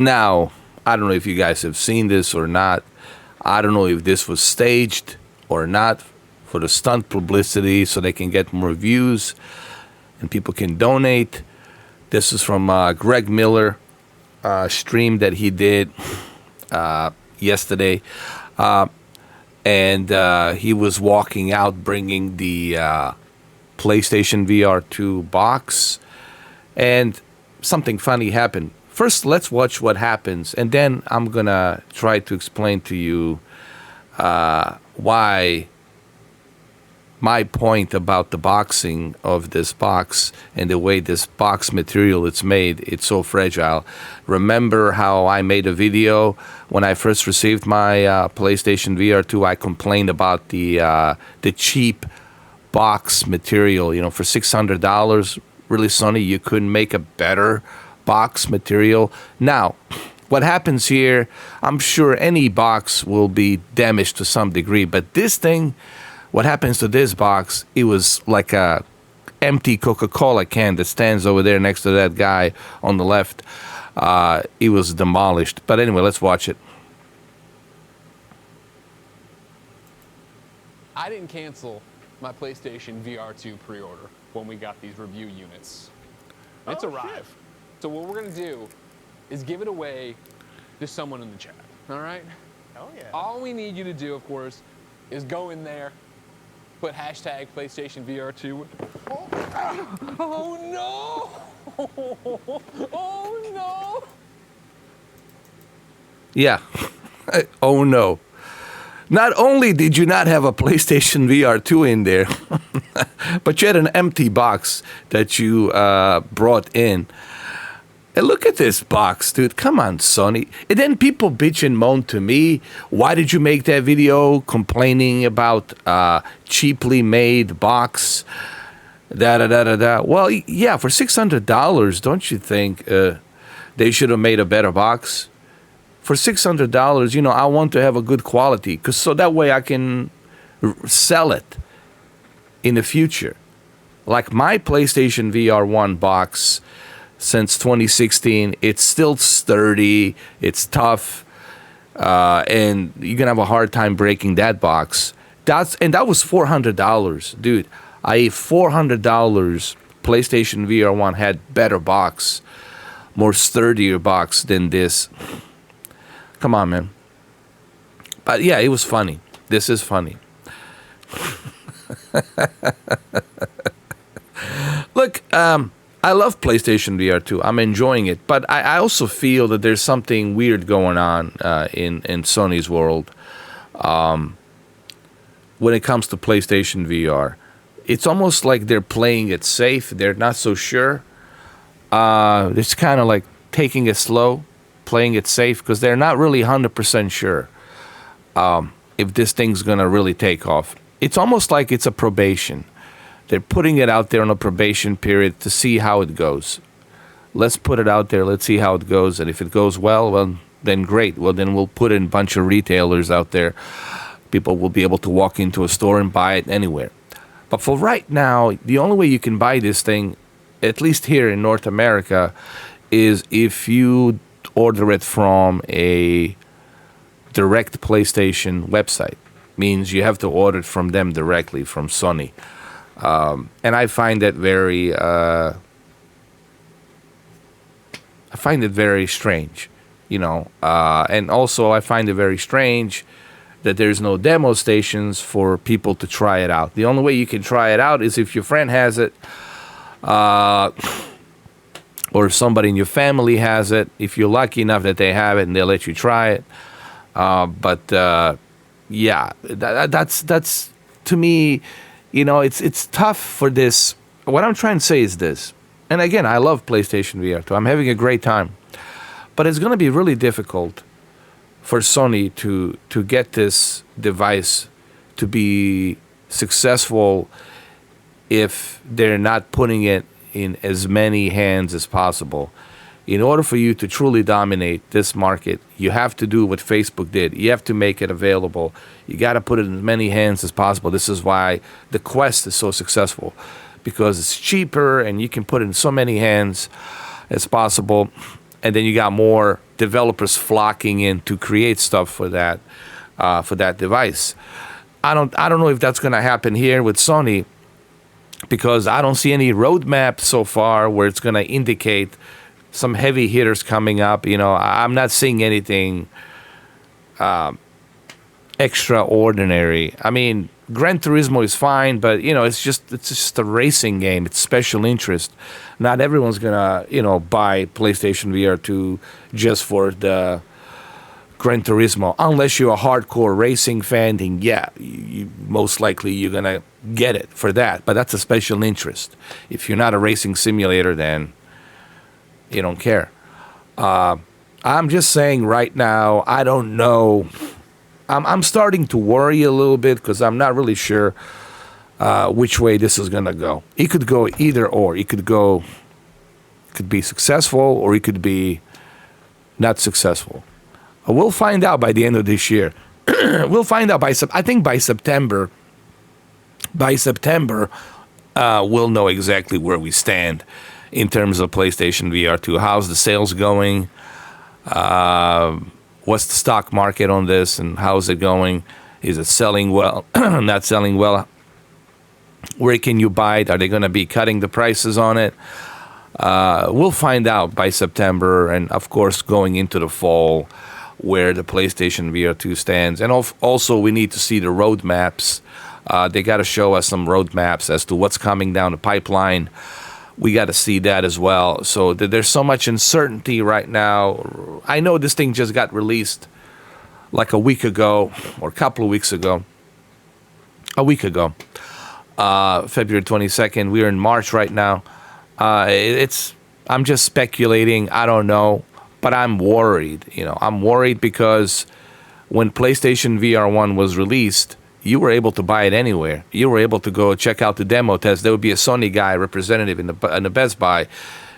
Now, I don't know if you guys have seen this or not. I don't know if this was staged or not for the stunt publicity so they can get more views and people can donate. This is from Greg Miller stream that he did yesterday. And he was walking out bringing the PlayStation VR 2 box. And something funny happened. First, let's watch what happens. And then I'm going to try to explain to you why my point about the boxing of this box and the way this box material is made, it's so fragile. Remember how I made a video when I first received my PlayStation VR 2? I complained about the cheap box material. You know, for $600, really, Sony, you couldn't make a better box material. Now, what happens here, I'm sure any box will be damaged to some degree, but this thing, what happens to this box, it was like a empty Coca-Cola can that stands over there next to that guy on the left. It was demolished. But anyway, let's watch it. I didn't cancel my PlayStation VR 2 pre-order when we got these review units. It's arrived. Shit. So what we're gonna do is give it away to someone in the chat, all right? Oh yeah. All we need you to do, of course, is go in there, put hashtag PlayStation VR 2. Oh no! Oh no! Yeah. Oh no. Not only did you not have a PlayStation VR 2 in there, but you had an empty box that you brought in. And look at this box, dude. Come on, Sony. And then people bitch and moan to me. Why did you make that video complaining about cheaply made box? Da-da-da-da-da. Well, yeah, for $600, don't you think they should have made a better box? For $600, you know, I want to have a good quality, 'cause so that way I can sell it in the future. Like my PlayStation VR 1 box, since 2016, it's still sturdy, it's tough, and you're gonna have a hard time breaking that box. That was $400, dude. $400 PlayStation VR 1 had better box, more sturdier box than this. Come on, man. But yeah, it was funny. This is funny. Look, I love PlayStation VR 2. I'm enjoying it. But I also feel that there's something weird going on in Sony's world when it comes to PlayStation VR. It's almost like they're playing it safe. They're not so sure. It's kind of like taking it slow, playing it safe, because they're not really 100% sure if this thing's going to really take off. It's almost like it's a probation. They're putting it out there on a probation period to see how it goes. Let's put it out there. Let's see how it goes. And if it goes well, then great. Well, then we'll put in a bunch of retailers out there. People will be able to walk into a store and buy it anywhere. But for right now, the only way you can buy this thing, at least here in North America, is if you order it from a direct PlayStation website. Means you have to order it from them directly, from Sony. And I find that very strange, you know. And also I find it very strange that there's no demo stations for people to try it out. The only way you can try it out is if your friend has it, or somebody in your family has it, if you're lucky enough that they have it and they'll let you try it. Yeah, that's to me, you know, it's tough for this. What I'm trying to say is this, and again, I love PlayStation VR 2. I'm having a great time, but it's going to be really difficult for Sony to get this device to be successful if they're not putting it in as many hands as possible. In order for you to truly dominate this market, you have to do what Facebook did. You have to make it available. You got to put it in as many hands as possible. This is why the Quest is so successful, because it's cheaper and you can put it in so many hands as possible. and then you got more developers flocking in to create stuff for that device. I don't know if that's going to happen here with Sony, because I don't see any roadmap so far where it's going to indicate some heavy hitters coming up. I'm not seeing anything extraordinary. I mean, Gran Turismo is fine, but it's just a racing game. It's special interest. Not everyone's gonna buy PlayStation VR 2 just for the Gran Turismo, unless you're a hardcore racing fan. Then you most likely you're gonna get it for that. But that's a special interest. If you're not a racing simulator, then you don't care. I'm just saying right now, I don't know. I'm starting to worry a little bit because I'm not really sure which way this is going to go. It could go either or. It could be successful, or it could be not successful. We'll find out by the end of this year. We'll find out by September. By September, we'll know exactly where we stand in terms of PlayStation VR 2. How's the sales going? What's the stock market on this, and how's it going? Is it selling well? Not selling well? Where can you buy it? Are they going to be cutting the prices on it? We'll find out by September, and of course going into the fall, where the PlayStation VR 2 stands. And also we need to see the roadmaps. They got to show us some roadmaps as to what's coming down the pipeline. We got to see that as well. So there's so much uncertainty right now. I know this thing just got released like a week ago, or a couple of weeks ago. A week ago, February 22nd. We're in March right now. I'm just speculating. I don't know, but I'm worried. I'm worried because when PlayStation VR 1 was released, you were able to buy it anywhere. You were able to go check out the demo test. There would be a Sony guy, representative in the Best Buy,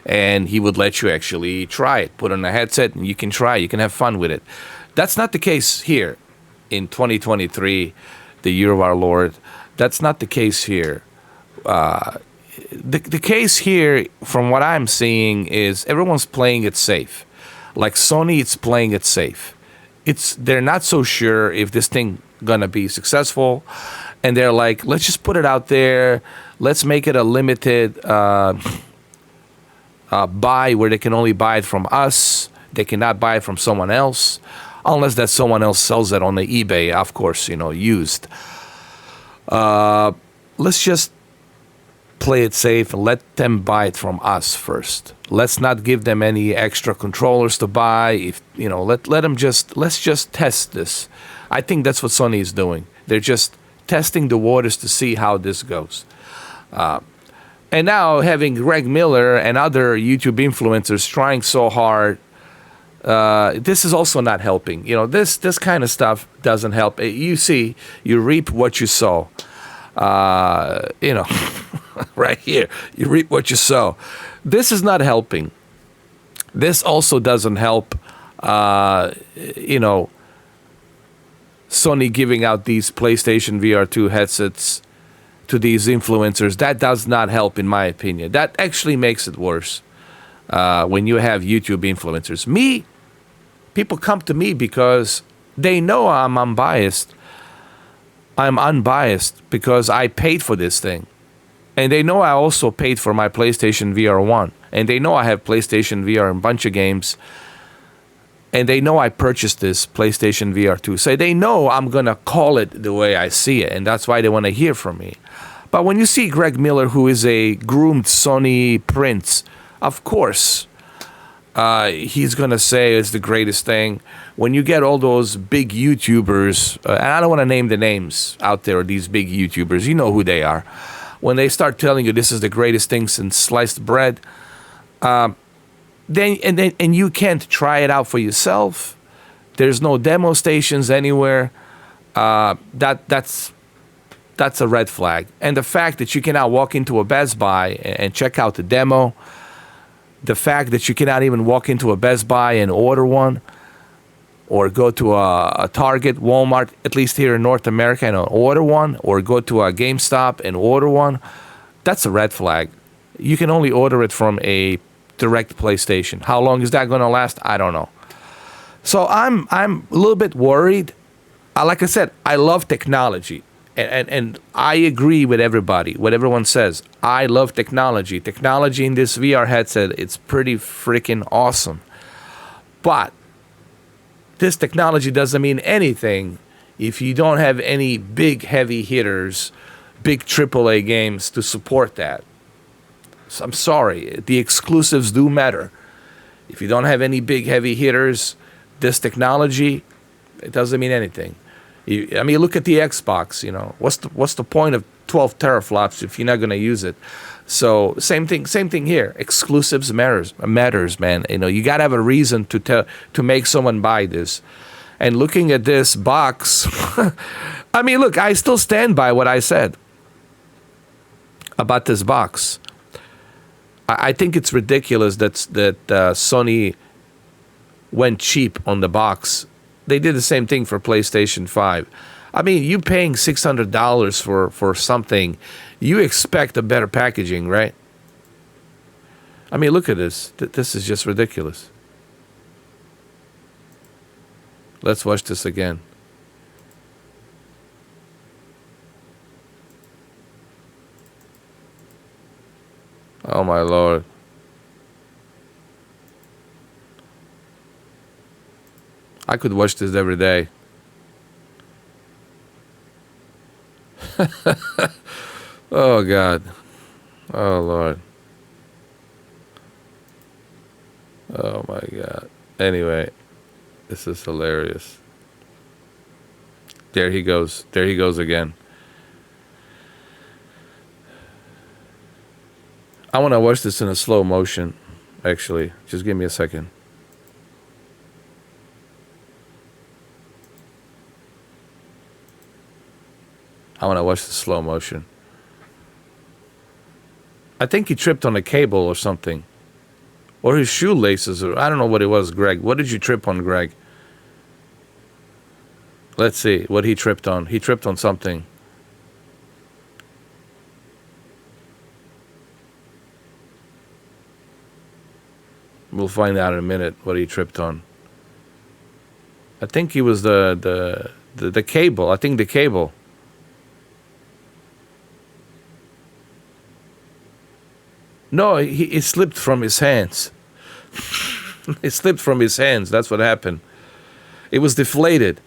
and he would let you actually try it. Put on a headset, and you can try. You can have fun with it. That's not the case here in 2023, the year of our Lord. That's not the case here. The case here, from what I'm seeing, is everyone's playing it safe. Like Sony, it's playing it safe. They're not so sure if this thing gonna be successful, and they're like, let's just put it out there. Let's make it a limited buy, where they can only buy it from us. They cannot buy it from someone else, unless that someone else sells it on the eBay, of course, used. Let's just play it safe and let them buy it from us first. Let's not give them any extra controllers to buy. Let's just test this. I think that's what Sony is doing. They're just testing the waters to see how this goes. And now having Greg Miller and other YouTube influencers trying so hard, this is also not helping. This kind of stuff doesn't help. You see, you reap what you sow. Right here, you reap what you sow. This is not helping. This also doesn't help. Sony giving out these PlayStation VR 2 headsets to these influencers. That does not help, in my opinion. That actually makes it worse. When you have YouTube influencers. People come to me because they know I'm unbiased. I'm unbiased because I paid for this thing. And they know I also paid for my PlayStation VR 1. And they know I have PlayStation VR and a bunch of games. And they know I purchased this PlayStation VR 2. So they know I'm going to call it the way I see it. And that's why they want to hear from me. But when you see Greg Miller, who is a groomed Sony prince, of course, he's going to say it's the greatest thing. When you get all those big YouTubers, and I don't want to name the names out there, these big YouTubers, you know who they are. When they start telling you this is the greatest thing since sliced bread, then you can't try it out for yourself. There's no demo stations anywhere. That's a red flag. And the fact that you cannot walk into a Best Buy and check out the demo, the fact that you cannot even walk into a Best Buy and order one, or go to a Target, Walmart, at least here in North America, and order one, or go to a GameStop and order one, that's a red flag. You can only order it from a direct PlayStation. How long is that going to last? I don't know. So I'm a little bit worried. Like I said, I love technology. And I agree with everybody, what everyone says. I love technology. Technology in this VR headset, it's pretty freaking awesome. But this technology doesn't mean anything if you don't have any big heavy hitters, big AAA games to support that. So I'm sorry, the exclusives do matter. If you don't have any big heavy hitters, this technology, it doesn't mean anything. I mean, look at the Xbox. What's the point of 12 teraflops if you're not going to use it? So same thing here. Exclusives matters, man. You got to have a reason to make someone buy this. And looking at this box, I mean, look, I still stand by what I said about this box. I think it's ridiculous that Sony went cheap on the box. They did the same thing for PlayStation 5. I mean, you paying $600 for something, you expect a better packaging, right? I mean, look at this. This is just ridiculous. Let's watch this again. Oh, my Lord. I could watch this every day. Oh, God. Oh, Lord. Oh, my God. Anyway, this is hilarious. There he goes. There he goes again. I want to watch this in a slow motion, actually. Just give me a second. I want to watch the slow motion. I think he tripped on a cable or something. Or his shoelaces. Or I don't know what it was, Greg. What did you trip on, Greg? Let's see what he tripped on. He tripped on something. We'll find out in a minute what he tripped on. I think he was the cable. I think the cable. No, it slipped from his hands. It slipped from his hands. That's what happened. It was deflated.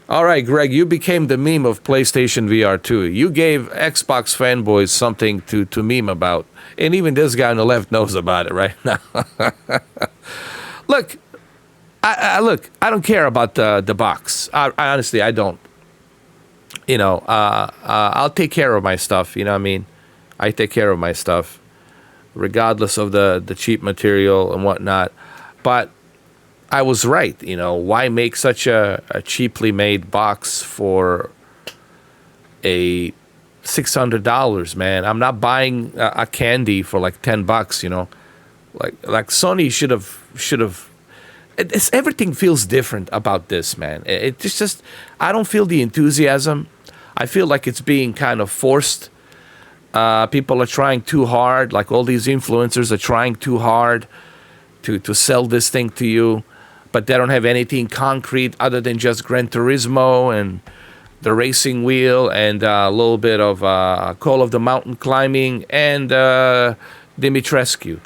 All right, Greg, you became the meme of PlayStation VR 2. You gave Xbox fanboys something to meme about. And even this guy on the left knows about it right now. Look, I don't care about the box. I honestly, I don't. I'll take care of my stuff. You know what I mean? I take care of my stuff, regardless of the cheap material and whatnot. But I was right. Why make such a cheaply made box for a $600, man? I'm not buying a candy for like $10. Like Sony should have. Everything feels different about this, man. It's just I don't feel the enthusiasm. I feel like it's being kind of forced. People are trying too hard. Like all these influencers are trying too hard to sell this thing to you, but they don't have anything concrete other than just Gran Turismo and the racing wheel and a little bit of Call of the Mountain Climbing and Dimitrescu.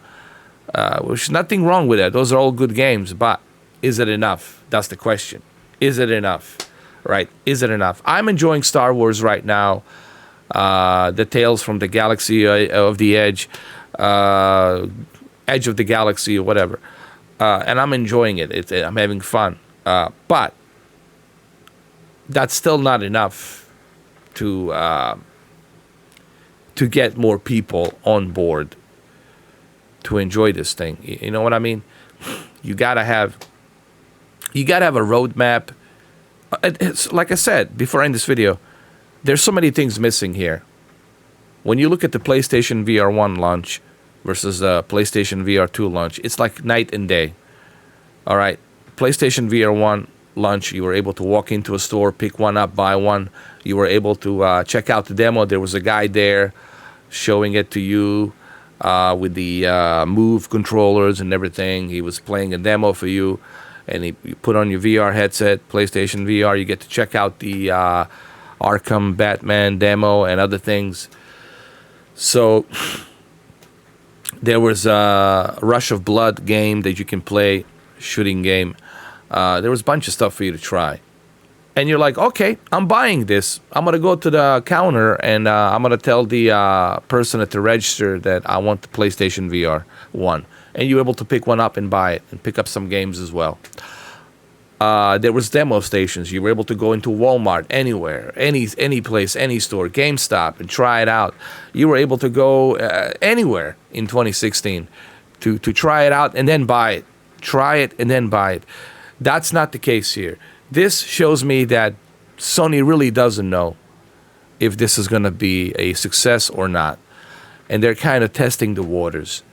There's nothing wrong with that. Those are all good games, but is it enough? That's the question. Is it enough? Right? Is it enough? I'm enjoying Star Wars right now. The Tales from the Galaxy of the Edge, Edge of the Galaxy or whatever. And I'm enjoying it. I'm having fun. But that's still not enough to get more people on board to enjoy this thing. You know what I mean? You gotta have a roadmap. It's like I said before I end this video, there's so many things missing here. When you look at the PlayStation VR 1 launch versus the PlayStation VR 2 launch, it's like night and day. All right, PlayStation VR 1 launch, you were able to walk into a store, pick one up, buy one. You were able to check out the demo. There was a guy there showing it to you. with the Move controllers and everything. He was playing a demo for you, and you put on your VR headset, PlayStation VR. You get to check out the Arkham Batman demo and other things. So there was a Rush of Blood game that you can play, shooting game. There was a bunch of stuff for you to try. And you're like, okay, I'm buying this. I'm going to go to the counter and I'm going to tell the person at the register that I want the PlayStation VR 1. And you're able to pick one up and buy it and pick up some games as well. There was demo stations. You were able to go into Walmart, anywhere, any place, any store, GameStop, and try it out. You were able to go anywhere in 2016 to try it out and then buy it. Try it and then buy it. That's not the case here. This shows me that Sony really doesn't know if this is going to be a success or not, and they're kind of testing the waters.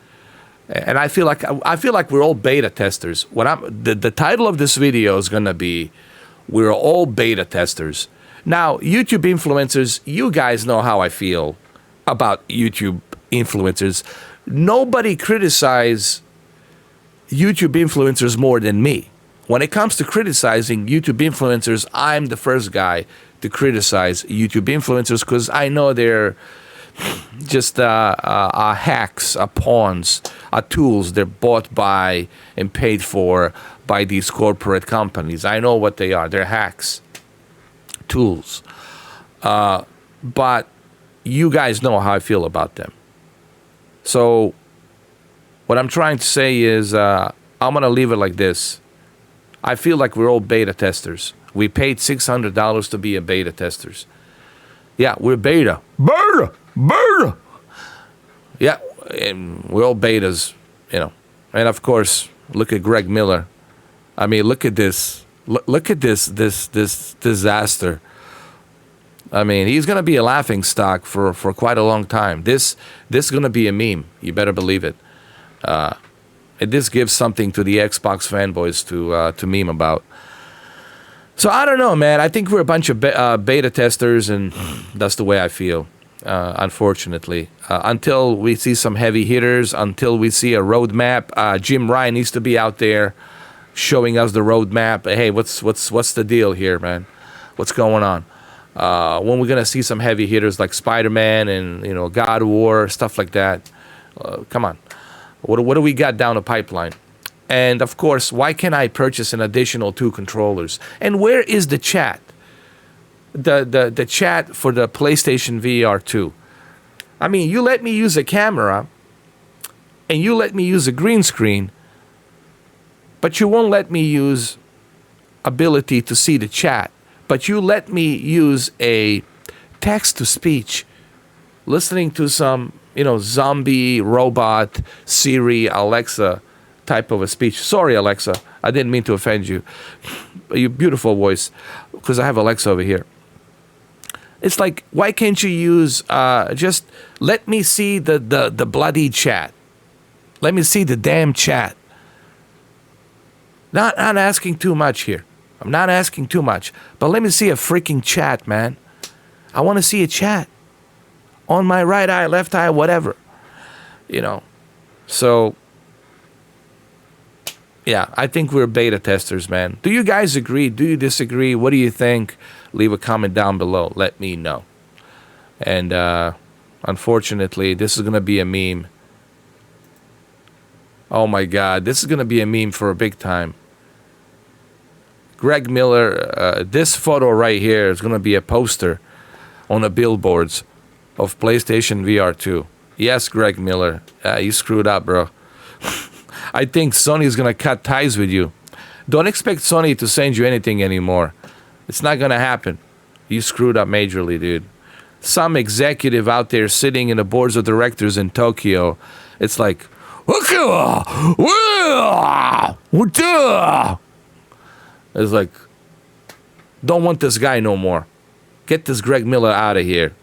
And I feel like we're all beta testers. The title of this video is going to be, "We're all beta testers." Now, YouTube influencers, you guys know how I feel about YouTube influencers. Nobody criticizes YouTube influencers more than me. When it comes to criticizing YouTube influencers, I'm the first guy to criticize YouTube influencers because I know they're just hacks, pawns, tools. They're bought by and paid for by these corporate companies. I know what they are. They're hacks, tools. But you guys know how I feel about them. So what I'm trying to say is I'm going to leave it like this. I feel like we're all beta testers. We paid $600 to be a beta testers. Yeah, we're beta. Beta. Yeah, and we're all betas, you know. And of course, look at Greg Miller. I mean, look at this. Look at this disaster. I mean, he's going to be a laughing stock for quite a long time. This is going to be a meme. You better believe it. This gives something to the Xbox fanboys to meme about. So I don't know, man. I think we're a bunch of beta testers, and that's the way I feel, unfortunately. Until we see some heavy hitters, until we see a roadmap, Jim Ryan needs to be out there showing us the roadmap. Hey, what's the deal here, man? What's going on? When we're gonna see some heavy hitters like Spider-Man and God of War, stuff like that. Come on. What do we got down the pipeline? And of course, why can't I purchase an additional 2 controllers? And where is the chat? The chat for the PlayStation VR 2. I mean, you let me use a camera and you let me use a green screen, but you won't let me use ability to see the chat. But you let me use a text-to-speech, listening to some zombie, robot, Siri, Alexa type of a speech. Sorry, Alexa. I didn't mean to offend you. Your beautiful voice, because I have Alexa over here. It's like, why can't you use, just let me see the bloody chat. Let me see the damn chat. Not asking too much here. I'm not asking too much. But let me see a freaking chat, man. I want to see a chat. On my right eye, left eye, whatever. So, yeah, I think we're beta testers, man. Do you guys agree? Do you disagree? What do you think? Leave a comment down below. Let me know. And unfortunately, this is going to be a meme. Oh, my God. This is going to be a meme for a big time. Greg Miller, this photo right here is going to be a poster on the billboards of PlayStation VR 2. Yes, Greg Miller, you screwed up, bro. I think Sony is going to cut ties with you. Don't expect Sony to send you anything anymore. It's not going to happen. You screwed up majorly, dude. Some executive out there sitting in the boards of directors in Tokyo, it's like, it's like, don't want this guy no more. Get this Greg Miller out of here.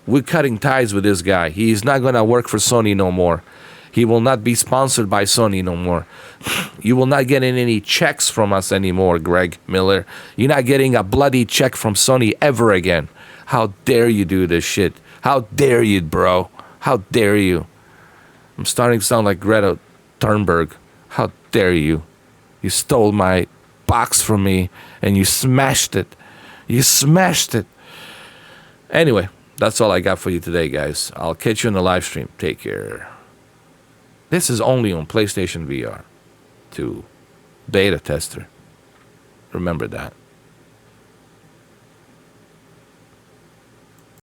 We're cutting ties with this guy. He's not going to work for Sony no more. He will not be sponsored by Sony no more. You will not get any checks from us anymore, Greg Miller. You're not getting a bloody check from Sony ever again. How dare you do this shit? How dare you, bro? How dare you? I'm starting to sound like Greta Thunberg. How dare you? You stole my box from me and you smashed it. You smashed it. Anyway, that's all I got for you today, guys. I'll catch you in the live stream. Take care. This is only on PlayStation VR 2 beta tester. Remember that.